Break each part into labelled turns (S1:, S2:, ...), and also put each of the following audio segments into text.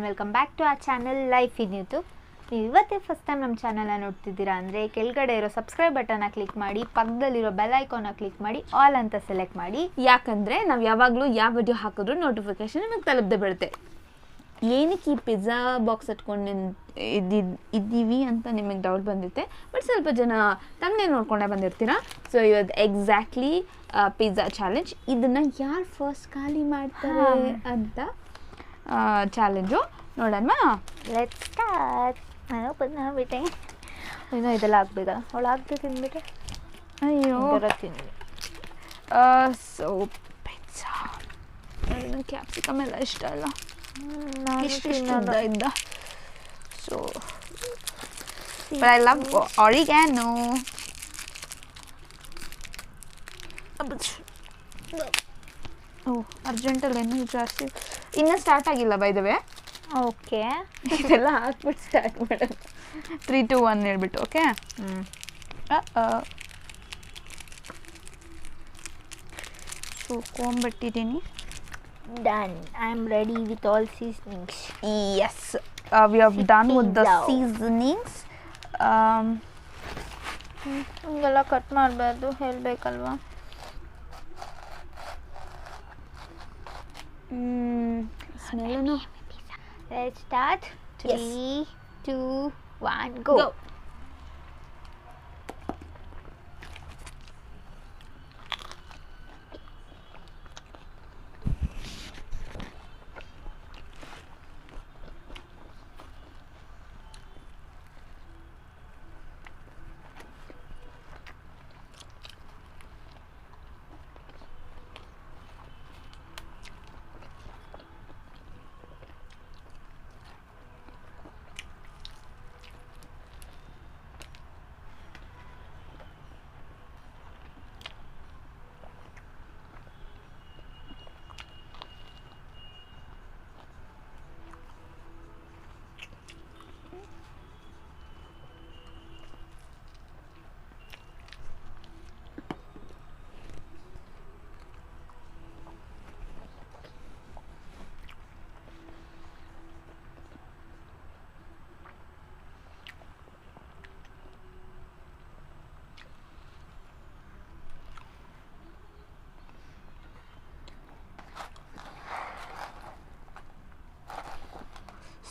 S1: Welcome back to our channel life in YouTube. ನೀವು ಇವತ್ತೇ first time ನಮ್ಮ ಚಾನಲ್ನ ನೋಡ್ತಿದ್ದೀರಾ ಅಂದರೆ ಕೆಳಗಡೆ ಇರೋ ಸಬ್ಸ್ಕ್ರೈಬ್ ಬಟನ್ನ ಕ್ಲಿಕ್ ಮಾಡಿ, ಪಕ್ಕದಲ್ಲಿರೋ ಬೆಲ್ ಐಕಾನ್ನ ಕ್ಲಿಕ್ ಮಾಡಿ, ಆಲ್ ಅಂತ ಸೆಲೆಕ್ಟ್ ಮಾಡಿ.
S2: ಯಾಕಂದರೆ ನಾವು ಯಾವಾಗಲೂ ಯಾವ ವಿಡಿಯೋ ಹಾಕಿದ್ರೂ ನೋಟಿಫಿಕೇಷನ್ ನಿಮಗೆ ತಲುಪದೆ ಬೀಳುತ್ತೆ. ಏನಕ್ಕೆ ಈ ಪಿಜ್ಜಾ ಬಾಕ್ಸ್ ಇಟ್ಕೊಂಡು ಇದ್ದೀವಿ ಅಂತ ನಿಮಗೆ ಡೌಟ್ ಬಂದಿರುತ್ತೆ. ಬಟ್ ಸ್ವಲ್ಪ ಜನ ತಮ್ಮನೇ ನೋಡ್ಕೊಂಡೇ ಬಂದಿರ್ತೀರಾ. ಸೊ ಇವತ್ತು ಎಕ್ಸಾಕ್ಟ್ಲಿ ಪಿಜ್ಜಾ ಚಾಲೆಂಜ್. ಇದನ್ನು ಯಾರು ಫಸ್ಟ್ ಖಾಲಿ ಮಾಡ್ತಾರೆ ಅಂತ ಚಾಲೆಂಜು ನೋಡೋಣ.
S1: Let's start. ನಾನು ಬಂದ್ಬಿಟ್ಟೆ. ಏನೋ ಇದೆಲ್ಲ ಆಗಬೇಕಲ್ಲ, ಅವಳು ಆಗ್ತದೆ ತಿಂದ್ಬಿಟ್ಟೆ.
S2: ಅಯ್ಯೋ
S1: ತಿಂದ್ವಿ.
S2: ಸೊ ಪಿಜ್ಜಾ ಕ್ಯಾಪ್ಸಿಕಮ್ ಎಲ್ಲ ಇಷ್ಟ ಅಲ್ಲ, ಇಷ್ಟ ಇದ್ದ. So but I love oregano. ಅರ್ಜೆಂಟಲ್ಲಿ ಇನ್ನೂ ಜಾಸ್ತಿ ಇನ್ನೂ ಸ್ಟಾರ್ಟ್ ಆಗಿಲ್ಲ ಬೈ ದ ವೇ.
S1: ಓಕೆ,
S2: ಇದೆಲ್ಲ ಹಾಕ್ಬಿಟ್ಟು ಸ್ಟಾರ್ಟ್ ಮಾಡೋದು. 3, 2, 1 ಹೇಳ್ಬಿಟ್ಟು. ಓಕೆ, ಸೊ ಕೊಂಬಿಟ್ಟಿದ್ದೀನಿ.
S1: Done. I'm ready with all seasonings.
S2: Yes, we have done with the seasonings.
S1: ಹಿಂಗೆಲ್ಲ ಕಟ್ ಮಾಡಬಾರ್ದು, ಹೇಳಬೇಕಲ್ವಾ?
S2: ಸ್ಮೆಲ್ಲೂ.
S1: Let's start. 3, 2, 1, go.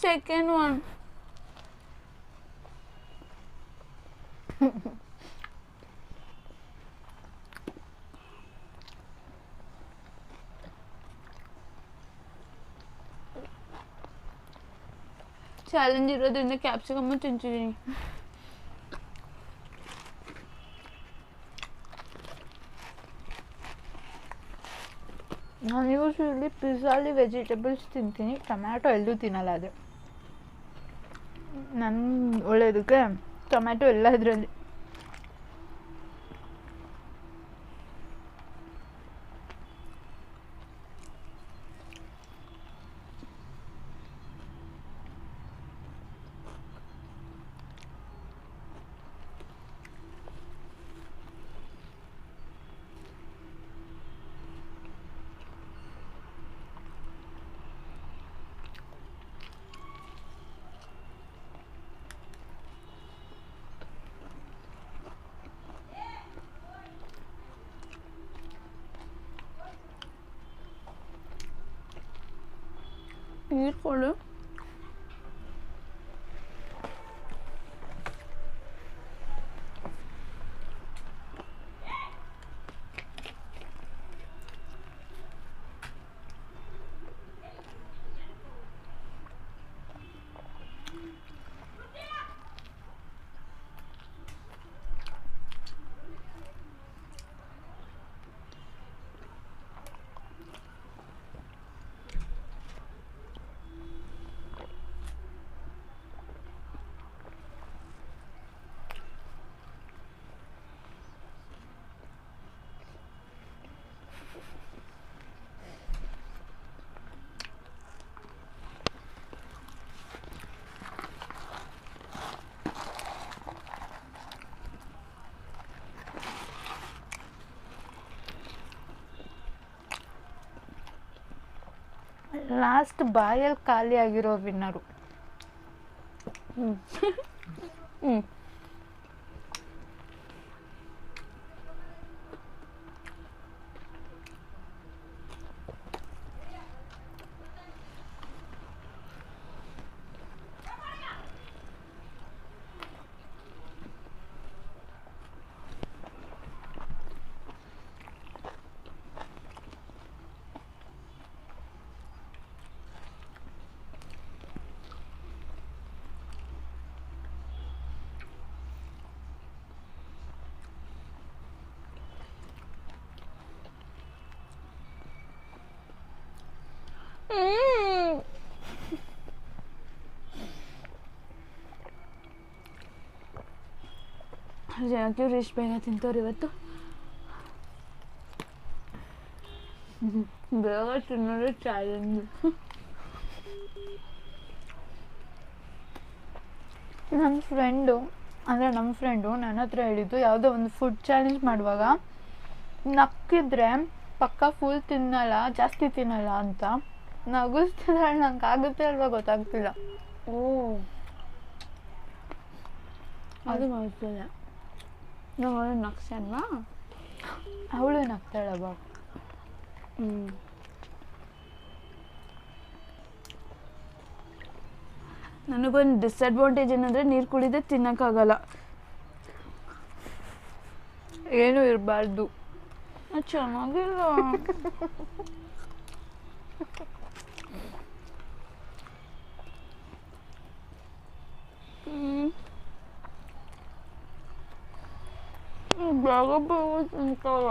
S2: Second one. Challenge ಇರೋದ್ರಿಂದ ಕ್ಯಾಪ್ಸಿಕಮ್ ತಿಂತಿದ್ದೀನಿ.
S1: ನಾನು ಯೂಶ್ವಲಿ ಪಿಜ್ಜಾಲಿ ವೆಜಿಟೇಬಲ್ಸ್ ತಿಂತೀನಿ, ಟೊಮ್ಯಾಟೊ ಎಲ್ಲೂ ತಿನ್ನಲ್ಲ. ಅದು ನನ್ನ ಒಳ್ಳೆಯದಕ್ಕೆ ಟೊಮ್ಯಾಟೊ ಎಲ್ಲ ಇದರಲ್ಲಿ.
S2: ಹೀರ್ಕೊಳ್ಳು.
S1: ಲಾಸ್ಟ್ ಬಾಯಲ್ಲಿ ಖಾಲಿ ಆಗಿರೋ ವಿನ್ನರು.
S2: ಹ್ಞೂ ಹ್ಞೂ ಜನಕ್ಕೆ ಇವ್ರು ಇಷ್ಟು ಬೇಗ ತಿಂತವ್ರು ಇವತ್ತು. ಬೇಗ ತಿನ್ನೋದು ಚಾಲೆಂಜ್.
S1: ನಮ್ಮ ಫ್ರೆಂಡು ನನ್ನ ಹತ್ರ ಹೇಳಿದ್ದು, ಯಾವುದೋ ಒಂದು ಫುಡ್ ಚಾಲೆಂಜ್ ಮಾಡುವಾಗ ನಕ್ಕಿದ್ರೆ ಪಕ್ಕ ಫುಲ್ ತಿನ್ನಲ್ಲ, ಜಾಸ್ತಿ ತಿನ್ನಲ್ಲ ಅಂತ. ನಗಿಸ್ತಿದ್ದಾಳೆ, ನಂಗೆ ಆಗುತ್ತೆ ಅಲ್ವಾ ಗೊತ್ತಾಗ್ತಿಲ್ಲ.
S2: ಓ ಅದು ಮಾಡ್ತಿಲ್ಲ. ನಾವು ನಕ್ಷೆ ಅಲ್ವಾ,
S1: ಅವಳು ನಗ್ತಾಳವ.
S2: ನನಗೊಂದು ಡಿಸ್ಅಡ್ವಾಂಟೇಜ್ ಏನಂದರೆ ನೀರು ಕುಡಿದೇ ತಿನ್ನೋಕ್ಕಾಗಲ್ಲ.
S1: ಏನೂ ಇರಬಾರ್ದು.
S2: ಚೆನ್ನಾಗಿಲ್ಲ. ಬೇಗ ಬೇಗ ತಿಂತಾವ.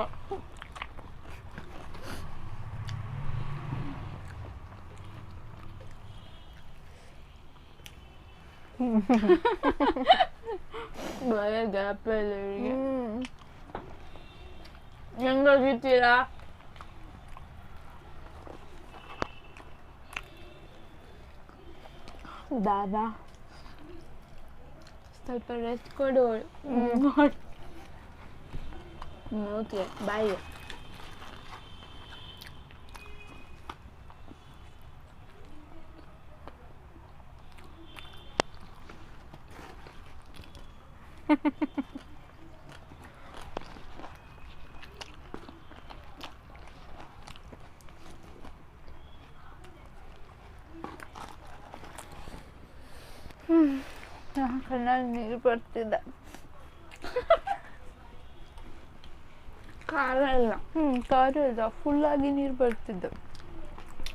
S2: ಭಯ ಗ್ಯಾಪ್ ಇಲ್ಲ ಇವರಿಗೆ. ಹೆಂಗಾಗಿತ್ತೀರಾ? ದಾದಾ ಸ್ವಲ್ಪ ರೆಸ್ಟ್ ಕೊಡು. Okay bye.
S1: ಕಣ್ಣಲ್ಲಿ ನೀರು ಬರ್ತಿದ್ದ.
S2: ಖಾರ ಇಲ್ಲ.
S1: ಖಾರ ಇಲ್ಲ, ಫುಲ್ಲಾಗಿ ನೀರು ಬರ್ತಿದ್ದು.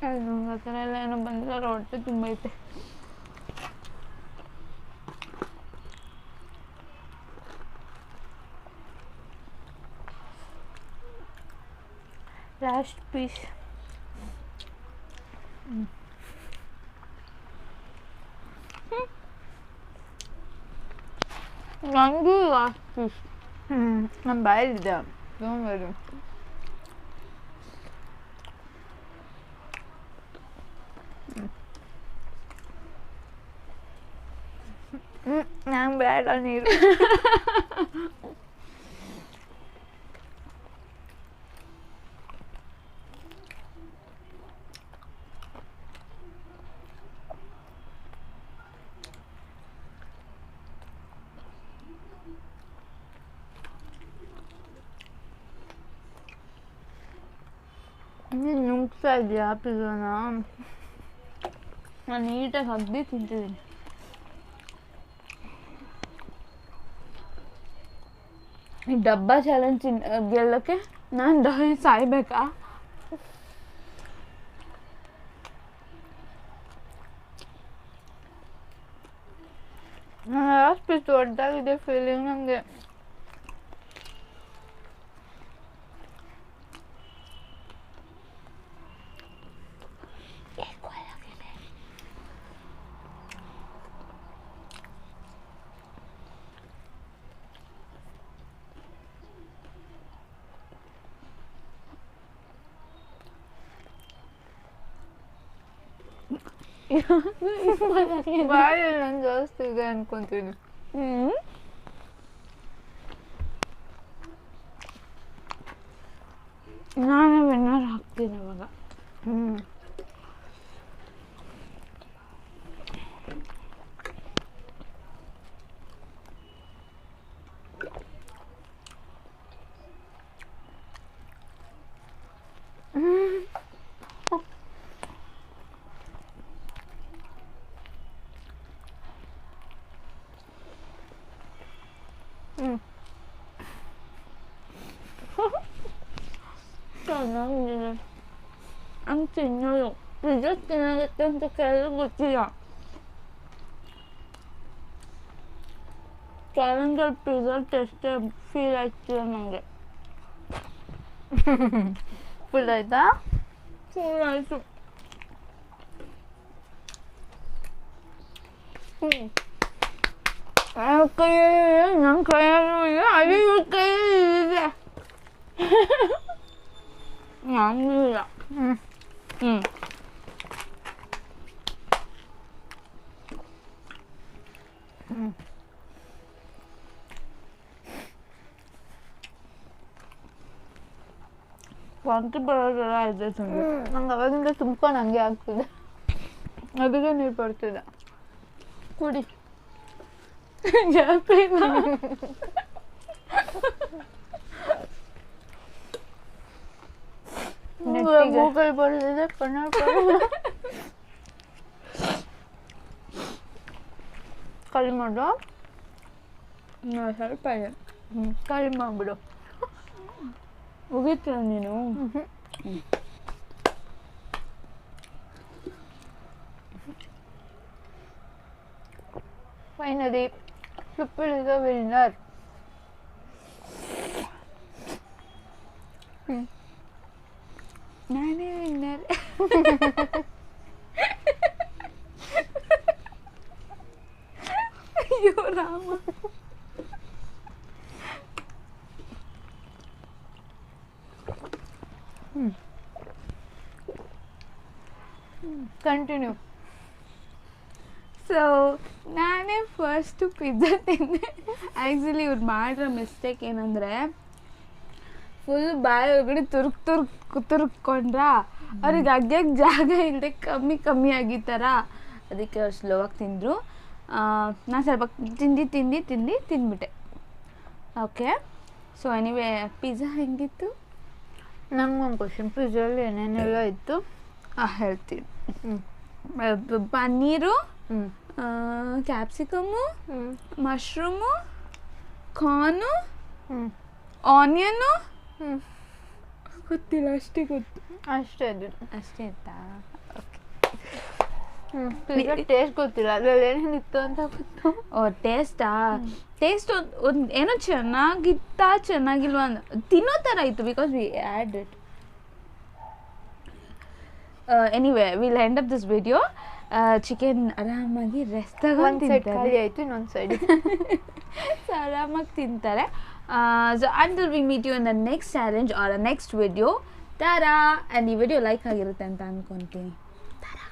S2: ನಂಗೆ ಆ ಥರ ಎಲ್ಲ ಏನೋ ಬಂದಿಲ್ಲ, ಹೊಟ್ಟೆ ತುಂಬೈತೆ.
S1: Last piece.
S2: ನನಗೂ ಲಾಸ್ಟ್ ಪೀಸ್.
S1: ನಮ್ಮ ಬಾಯಲ್ಲಿದೆ, ತೊಗೊಂಬರು. ನಂಗೆ ಬೇಡ ನೀರು. ನೀನು ನುಗ್ತಾ ಇದೆಯಾ ಪಿಜ್ಜಾನ?
S2: ನಾನು ನೀಟಾಗಿ ಹಗ್ದಿ ತಿಂತಿದ್ದೀನಿ. ಈ ಡಬ್ಬ ಚಾಲೆಂಜ್ ಗೆಲ್ಲಕ್ಕೆ ನಾನು ಸಾಯ್ಬೇಕಾ?
S1: ಲಾಸ್ಟ್ ಪೀಸ್ ದೊಡ್ಡದಾಗಿದೆ ಫೀಲಿಂಗ್ ನನಗೆ. ಬಾಯಲ್ಲಿ ನಾನು ಜಾಸ್ತಿ ಇದೆ ಅನ್ಕೊಂತೀನಿ.
S2: ನಾನು ವಿನ್ನರ್ ಹಾಕ್ತೀನಿ ಅವಾಗ.
S1: ಹ್ಞೂ
S2: ಚೆನ್ನಾಗಿದೆ ಹಂಗೆ ತಿನ್ನೋದು ಪಿಜ್ಜಾ ಚೆನ್ನಾಗಿರುತ್ತೆ ಅಂತ ಕೆಲವು ಗೊತ್ತಿಲ್ಲ. ಚಾಲೆಂಜಲ್ಲಿ ಪಿಜ್ಜಾ ಟೇಸ್ಟ್ ಫೀಲ್ ಆಗ್ತಿಲ್ಲ ನನಗೆ.
S1: ಫುಲ್ ಆಯ್ತಾ?
S2: ಫುಲ್ ಆಯಿತು. ಕೈಯಲ್ಲಿ ನನ್ನ ಕೈಯಲ್ಲೂ ಇದೆ, ಅದು ಇವ್ರ ಕೈಯಲ್ಲಿ ಇದೆ. ನಮಗೂ ಇಲ್ಲ.
S1: ಹ್ಞೂ
S2: ಹ್ಞೂ ವಾಂತಿ ಬರೋದೆಲ್ಲ ಇದೆ ತುಂಬ.
S1: ನಂಗೆ ಅವಾಗಿಂದ ತುಂಬ್ಕೊಂಡು ಹಂಗೆ ಆಗ್ತಿದೆ, ಅದಕ್ಕೆ ನೀರು ಬರ್ತಿದೆ. ಕುಡಿ.
S2: ಜಾಸ್ತಿ ಇಲ್ಲ.
S1: ಗೂಗಲ್ ಬರ್ತಿದೆ, ಕನ್ನಡ ಕಲಿ ಮಾಡು.
S2: ಸ್ವಲ್ಪ ಇದೆ.
S1: ಕಲಿ ಮಾಡಿಬಿಡು.
S2: ಮುಗೀತೀರ ನೀನು?
S1: Finally triple is the winner.
S2: ನಾನೇ ವಿನ್ನರ್. ಅಯ್ಯೋ ರಾಮ.
S1: ಕಂಟಿನ್ಯೂ.
S2: ಸೊ ನಾನೇ ಫಸ್ಟು ಪಿಜ್ಜಾ ತಿಂದೆ. ಆ್ಯಕ್ಚುಲಿ ಇವ್ರು ಮಾಡಿರೋ ಮಿಸ್ಟೇಕ್ ಏನಂದರೆ ಫುಲ್ ಬಾಯಿ ಒಳಗಡೆ ತುರ್ಕೊಂಡ್ರ ಅವ್ರಿಗೆ ಅಗ್ಗಕ್ಕೆ ಜಾಗ ಇಲ್ಲದೆ ಕಮ್ಮಿ ಆಗಿತ್ತಾರ. ಅದಕ್ಕೆ ಅವ್ರು ಸ್ಲೋವಾಗಿ ತಿಂದರು. ನಾನು ಸ್ವಲ್ಪ ತಿಂದ್ಬಿಟ್ಟೆ. ಓಕೆ. ಸೊ ಎನಿವೇ ಪಿಜ್ಜಾ ಹೆಂಗಿತ್ತು?
S1: ನಮ್ಗೊಂದು ಕ್ವಶನ್, ಪಿಜ್ಜಲ್ಲಿ ಏನೇನೆಲ್ಲ ಇತ್ತು
S2: ಹೇಳ್ತೀನಿ. Paneer, capsicum, mushroom, corn, onion, ಗೊತ್ತಿಲ್ಲ, ಅಷ್ಟೇ ಗೊತ್ತು.
S1: ಅಷ್ಟೇ ಅದು.
S2: ಅಷ್ಟೇ ಇತ್ತಾ? ಓಕೆ.
S1: ಪಿಜ್ಜಾ ಟೇಸ್ಟ್ ಗೊತ್ತಿಲ್ಲ, ಅದ್ರಲ್ಲಿ ಏನೇನಿತ್ತು ಅಂತ ಗೊತ್ತು.
S2: ಓ ಟೇಸ್ಟಾ? ಟೇಸ್ಟ್ ಒಂದು ಏನೋ ಚೆನ್ನಾಗಿಲ್ವಾ ತಿನ್ನೋ ಥರ ಇತ್ತು, because we add it. Anyway will end up this video. Chicken ಆರಾಮಾಗಿ ರೆಸ್ಟ್ ತಗೊಂಡು
S1: ಖಾಲಿ ಆಯಿತು, ಇನ್ನೊಂದು ಸೈಡ್
S2: ಆರಾಮಾಗಿ ತಿಂತಾರೆ. So until we meet you in the next challenge or a next video. ಟಾರಾ. ಆ್ಯಂಡ್ ಈ ವಿಡಿಯೋ ಲೈಕ್ ಆಗಿರುತ್ತೆ ಅಂತ ಅಂದ್ಕೊತೀನಿ. ಟಾರಾ.